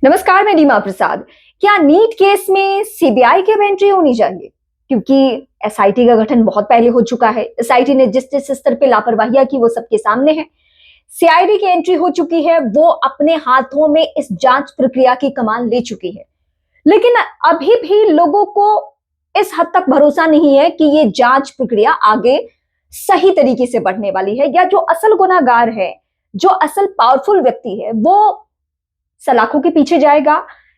नमस्कार, मैं नीमा प्रसाद। क्या नीट केस में सीबीआई की अब एंट्री होनी चाहिए? क्योंकि एसआईटी का गठन बहुत पहले हो चुका है। एसआईटी ने जिस जिस स्तर पे लापरवाहियां की वो सबके सामने है। सीआईडी की एंट्री हो चुकी है, वो अपने हाथों में इस जांच प्रक्रिया की कमान ले चुकी है। लेकिन अभी भी लोगों को इस हद तक भरोसा नहीं है कि ये जांच प्रक्रिया आगे सही तरीके से बढ़ने वाली है, या जो असल गुनाहगार है, जो असल पावरफुल व्यक्ति है, वो सलाखों के पीछे जाएगा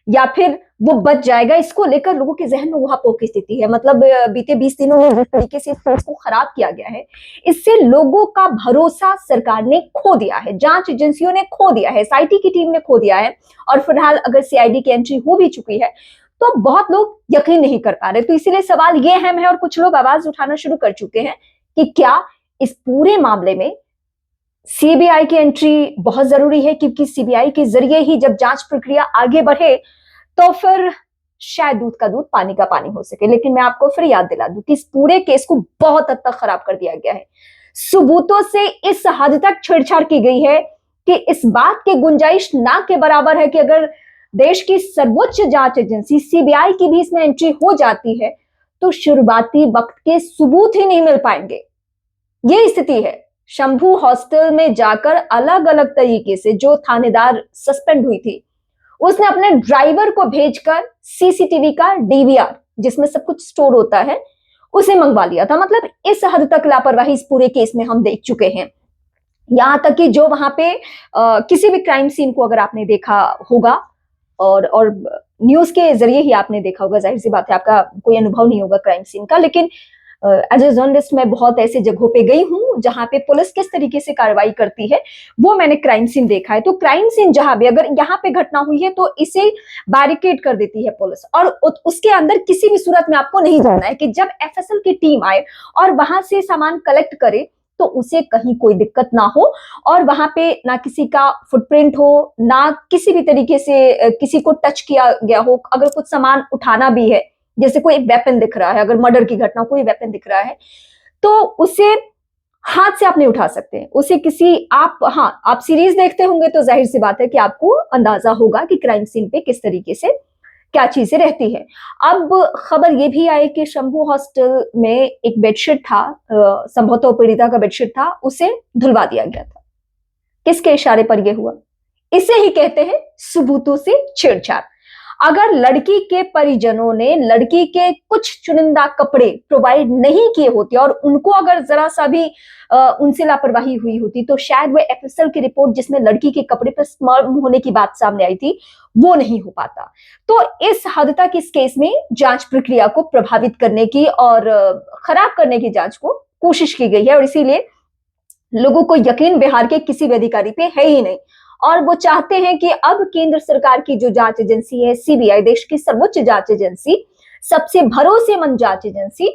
या फिर वो बच जाएगा। इसको लेकर लोगों के जहन में वहां की स्थिति है। मतलब बीते 20 दिनों में जिस तरीके से इस केस को खराब किया गया है, इससे लोगों का भरोसा सरकार ने खो दिया है, जांच एजेंसियों ने खो दिया है, एसआईटी की टीम ने खो दिया है। और फिलहाल अगर सीआईडी की एंट्री हो भी चुकी है तो बहुत लोग यकीन नहीं कर पा रहे। तो इसीलिए सवाल ये अहम है और कुछ लोग आवाज उठाना शुरू कर चुके हैं कि क्या इस पूरे मामले में सीबीआई की एंट्री बहुत जरूरी है, क्योंकि सीबीआई के जरिए ही जब जांच प्रक्रिया आगे बढ़े तो फिर शायद दूध का दूध पानी का पानी हो सके। लेकिन मैं आपको फिर याद दिला दूं कि इस पूरे केस को बहुत हद तक खराब कर दिया गया है। सबूतों से इस हद तक छेड़छाड़ की गई है कि इस बात की गुंजाइश ना के बराबर है कि अगर देश की सर्वोच्च जांच एजेंसी सीबीआई की भी इसमें एंट्री हो जाती है तो शुरुआती वक्त के सबूत ही नहीं मिल पाएंगे। ये स्थिति है। शंभू हॉस्टल में जाकर अलग अलग तरीके से जो थानेदार सस्पेंड हुई थी, उसने अपने ड्राइवर को भेजकर सीसीटीवी का डीवीआर, जिसमें सब कुछ स्टोर होता है, उसे मंगवा लिया था। मतलब इस हद तक लापरवाही इस पूरे केस में हम देख चुके हैं। यहां तक कि जो वहां पे किसी भी क्राइम सीन को अगर आपने देखा होगा और न्यूज के जरिए ही आपने देखा होगा, जाहिर सी बात है आपका कोई अनुभव नहीं होगा क्राइम सीन का, लेकिन एज ए जर्नलिस्ट मैं बहुत ऐसे जगहों पे गई हूँ जहां पे पुलिस किस तरीके से कार्रवाई करती है वो मैंने क्राइम सीन देखा है। तो क्राइम सीन जहां भी अगर यहाँ पे घटना हुई है तो इसे बैरिकेड कर देती है पुलिस, और उसके अंदर किसी भी सूरत में आपको नहीं जाना है। कि जब एफएसएल की टीम आए और वहां से सामान कलेक्ट करे तो उसे कहीं कोई दिक्कत ना हो, और वहां पे ना किसी का फुटप्रिंट हो, ना किसी भी तरीके से किसी को टच किया गया हो। अगर कुछ सामान उठाना भी है, जैसे कोई वेपन दिख रहा है, अगर मर्डर की घटना कोई वेपन दिख रहा है तो उसे हाथ से आप नहीं उठा सकते। उसे किसी आप सीरीज देखते होंगे तो जाहिर सी बात है कि आपको अंदाजा होगा कि क्राइम सीन पे किस तरीके से क्या चीजें रहती है। अब खबर ये भी आई कि शंभू हॉस्टल में एक बेडशीट था, संभवतः पीड़िता का बेडशीट था, उसे धुलवा दिया गया था। किसके इशारे पर यह हुआ? इसे ही कहते हैं सबूतों से छेड़छाड़। अगर लड़की के परिजनों ने लड़की के कुछ चुनिंदा कपड़े प्रोवाइड नहीं किए होते और उनको अगर जरा सा भी उनसे लापरवाही हुई होती तो शायद वो एफएसएल की रिपोर्ट जिसमें लड़की के कपड़े पर स्पर्म होने की बात सामने आई थी वो नहीं हो पाता। तो इस हद तक इस केस में जांच प्रक्रिया को प्रभावित करने की और खराब करने की जांच को कोशिश की गई है, और इसीलिए लोगों को यकीन बिहार के किसी भी अधिकारी पे है ही नहीं। और वो चाहते हैं कि अब केंद्र सरकार की जो जांच एजेंसी है सीबीआई, देश की सर्वोच्च जांच एजेंसी, सबसे भरोसेमंद जांच एजेंसी,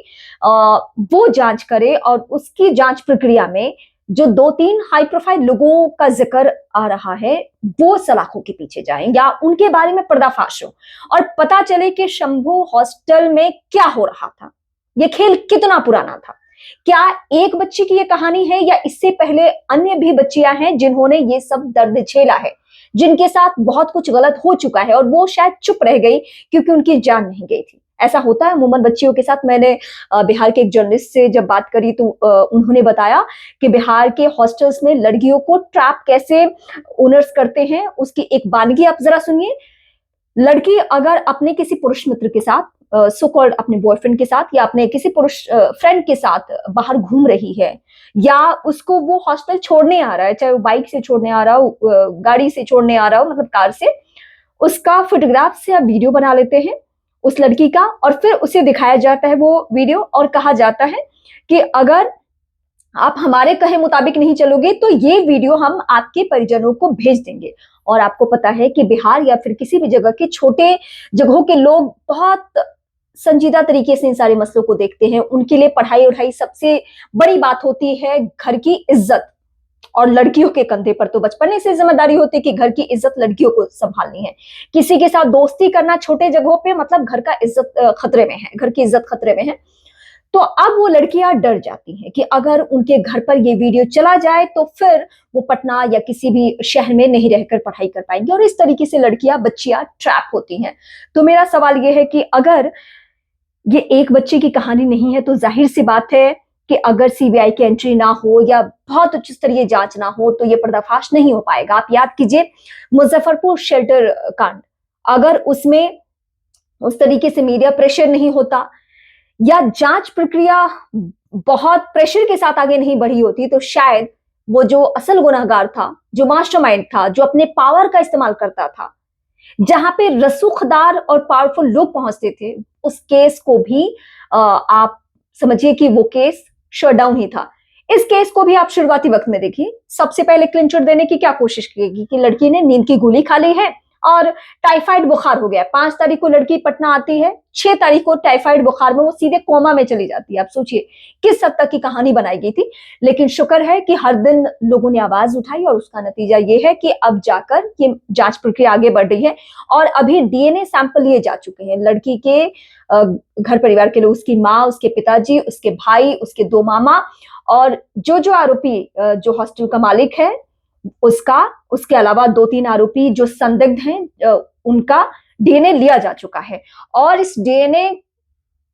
वो जांच करे और उसकी जांच प्रक्रिया में जो 2-3 हाई प्रोफाइल लोगों का जिक्र आ रहा है वो सलाखों के पीछे जाएं या उनके बारे में पर्दाफाश हो और पता चले कि शंभू हॉस्टल में क्या हो रहा था, ये खेल कितना पुराना था। क्या एक बच्ची की ये कहानी है या इससे पहले अन्य भी बच्चियां हैं जिन्होंने ये सब दर्द झेला है, जिनके साथ बहुत कुछ गलत हो चुका है और वो शायद चुप रह गई क्योंकि उनकी जान नहीं गई थी। ऐसा होता है अमूमन बच्चियों के साथ। मैंने बिहार के एक जर्नलिस्ट से जब बात करी तो उन्होंने बताया कि बिहार के हॉस्टल्स में लड़कियों को ट्रैप कैसे ओनर्स करते हैं, उसकी एक वानगी आप जरा सुनिए। लड़की अगर अपने किसी पुरुष मित्र के साथ, सो कॉल्ड अपने बॉयफ्रेंड के साथ या अपने किसी पुरुष फ्रेंड के साथ बाहर घूम रही है, या उसको वो हॉस्टल छोड़ने आ रहा है, चाहे वो बाइक से छोड़ने आ रहा हो, गाड़ी से छोड़ने आ रहा हो, मतलब कार से, उसका फोटोग्राफ से आप वीडियो बना लेते हैं उस लड़की का और फिर उसे दिखाया जाता है वो वीडियो और कहा जाता है कि अगर आप हमारे कहे मुताबिक नहीं चलोगे तो ये वीडियो हम आपके परिजनों को भेज देंगे। और आपको पता है कि बिहार या फिर किसी भी जगह के छोटे जगहों के लोग बहुत संजीदा तरीके से इन सारे मसलों को देखते हैं। उनके लिए पढ़ाई उढ़ाई सबसे बड़ी बात होती है, घर की इज्जत, और लड़कियों के कंधे पर तो बचपन से जिम्मेदारी होती है कि घर की इज्जत लड़कियों को संभालनी है। किसी के साथ दोस्ती करना छोटे जगहों पे मतलब घर का इज्जत खतरे में है, घर की इज्जत खतरे में है। तो अब वो लड़कियां डर जाती हैं कि अगर उनके घर पर ये वीडियो चला जाए तो फिर वो पटना या किसी भी शहर में नहीं रहकर पढ़ाई कर पाएंगी, और इस तरीके से लड़कियां बच्चियां ट्रैप होती हैं। तो मेरा सवाल ये है कि अगर ये एक बच्चे की कहानी नहीं है, तो जाहिर सी बात है कि अगर सीबीआई की एंट्री ना हो या बहुत उच्च स्तरीय जांच ना हो तो ये पर्दाफाश नहीं हो पाएगा। आप याद कीजिए मुजफ्फरपुर शेल्टर कांड, अगर उसमें उस तरीके से मीडिया प्रेशर नहीं होता या जांच प्रक्रिया बहुत प्रेशर के साथ आगे नहीं बढ़ी होती, तो शायद वो जो असल गुनहगार था, जो मास्टरमाइंड था, जो अपने पावर का इस्तेमाल करता था, जहां पे रसूखदार और पावरफुल लोग पहुंचते थे, उस केस को भी आप समझिए कि वो केस शट डाउन ही था। इस केस को भी आप शुरुआती वक्त में देखिए, सबसे पहले क्लीन चिट देने की क्या कोशिश की कि लड़की ने नींद की गोली खा ली है और टाइफाइड बुखार हो गया। 5 तारीख को लड़की पटना आती है, 6 तारीख को टाइफाइड बुखार में वो सीधे कोमा में चली जाती है। आप सोचिए किस हद तक की कहानी बनाई गई थी। लेकिन शुक्र है कि हर दिन लोगों ने आवाज उठाई और उसका नतीजा ये है कि अब जाकर ये जांच प्रक्रिया आगे बढ़ रही है और अभी डीएनए सैंपल लिए जा चुके हैं। लड़की के घर परिवार के लोग, उसकी माँ, उसके पिताजी, उसके भाई, उसके 2 मामा और जो आरोपी जो हॉस्टल का मालिक है उसका, उसके अलावा 2-3 आरोपी जो संदिग्ध हैं उनका डीएनए लिया जा चुका है। और इस डीएनए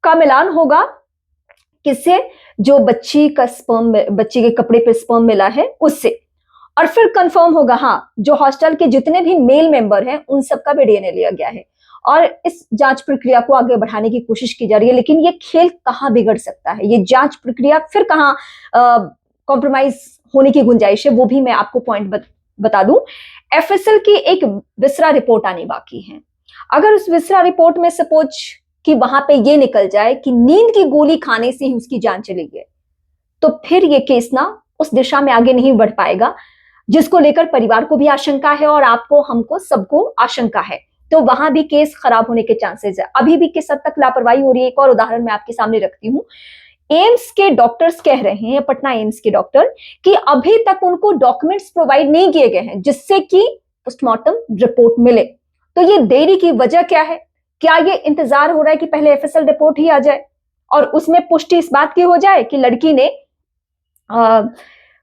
का मिलान होगा किससे? जो बच्ची का स्पर्म, बच्ची के कपड़े पे स्पर्म मिला है उससे, और फिर कंफर्म होगा हाँ जो हॉस्टल के जितने भी मेल मेंबर हैं उन सबका भी डीएनए लिया गया है। और इस जांच प्रक्रिया को आगे बढ़ाने की कोशिश की जा रही है। लेकिन ये खेल कहां बिगड़ सकता है, ये जांच प्रक्रिया फिर कहां कॉम्प्रोमाइज होने की गुंजाइश है, वो भी मैं आपको पॉइंट बता दूं। एफएसएल की एक विसरा रिपोर्ट आनी बाकी है। अगर उस विसरा रिपोर्ट में सपोज कि वहां पे ये निकल जाए कि नींद की गोली खाने से ही उसकी जान चली गई, तो फिर ये केस ना उस दिशा में आगे नहीं बढ़ पाएगा जिसको लेकर परिवार को भी आशंका है और आपको, हमको, सबको आशंका है। तो वहां भी केस खराब होने के चांसेस है। अभी भी किस हद तक लापरवाही हो रही है, एक और उदाहरण मैं आपके सामने रखती हूँ। एम्स के डॉक्टर्स कह रहे हैं, पटना एम्स के डॉक्टर, कि अभी तक उनको डॉक्यूमेंट्स प्रोवाइड नहीं किए गए हैं जिससे कि पोस्टमार्टम रिपोर्ट मिले। तो ये देरी की वजह क्या है? क्या ये इंतजार हो रहा है कि पहले एफएसएल रिपोर्ट ही आ जाए और उसमें पुष्टि इस बात की हो जाए कि लड़की ने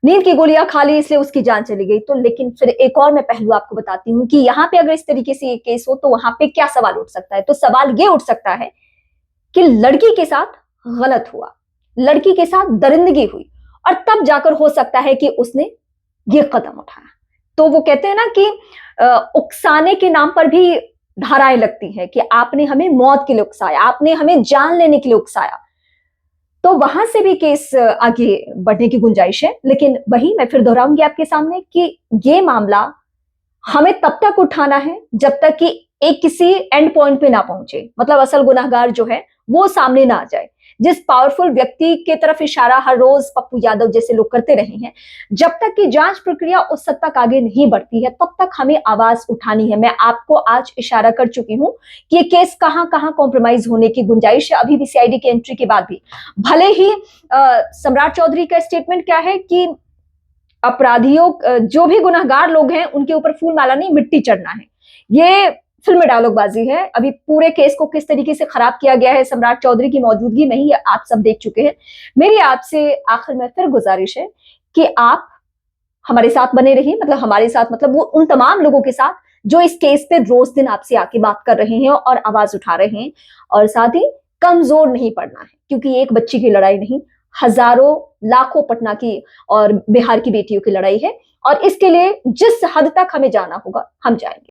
नींद की गोलियां खा ली इसलिए उसकी जान चली गई? तो लेकिन फिर एक और मैं पहलू आपको बताती हूँ कि यहाँ पे अगर इस तरीके से ये केस हो तो वहां पे क्या सवाल उठ सकता है। तो सवाल ये उठ सकता है कि लड़की के साथ गलत हुआ, लड़की के साथ दरिंदगी हुई और तब जाकर हो सकता है कि उसने ये कदम उठाया। तो वो कहते हैं ना कि उकसाने के नाम पर भी धाराएं लगती हैं कि आपने हमें मौत के लिए उकसाया, आपने हमें जान लेने के लिए उकसाया। तो वहां से भी केस आगे बढ़ने की गुंजाइश है। लेकिन वही मैं फिर दोहराऊंगी आपके सामने कि ये मामला हमें तब तक उठाना है जब तक कि एक किसी एंड पॉइंट पे ना पहुंचे, मतलब असल गुनाहगार जो है वो सामने ना आ जाए। जिस पावरफुल व्यक्ति के तरफ इशारा हर रोज पप्पू यादव जैसे लोग करते रहे हैं, जब तक कि जांच प्रक्रिया उस हद तक आगे नहीं बढ़ती है तब तक हमें आवाज उठानी है। मैं आपको आज इशारा कर चुकी हूं कि ये केस कहां कहां कॉम्प्रोमाइज होने की गुंजाइश है अभी भी सीआईडी की एंट्री के बाद भी। भले ही सम्राट चौधरी का स्टेटमेंट क्या है कि अपराधियों, जो भी गुनहगार लोग हैं उनके ऊपर फूल माला नहीं मिट्टी चढ़ना है। ये फिल्म डायलॉगबाजी है। अभी पूरे केस को किस तरीके से खराब किया गया है सम्राट चौधरी की मौजूदगी में ही आप सब देख चुके हैं। मेरी आपसे आखिर में फिर गुजारिश है कि आप हमारे साथ बने रहिए, मतलब हमारे साथ मतलब वो उन तमाम लोगों के साथ जो इस केस पे रोज दिन आपसे आके बात कर रहे हैं और आवाज उठा रहे हैं। और साथ ही कमजोर नहीं पड़ना है, क्योंकि एक बच्ची की लड़ाई नहीं, हजारों लाखों पटना की और बिहार की बेटियों की लड़ाई है। और इसके लिए जिस हद तक हमें जाना होगा हम जाएंगे।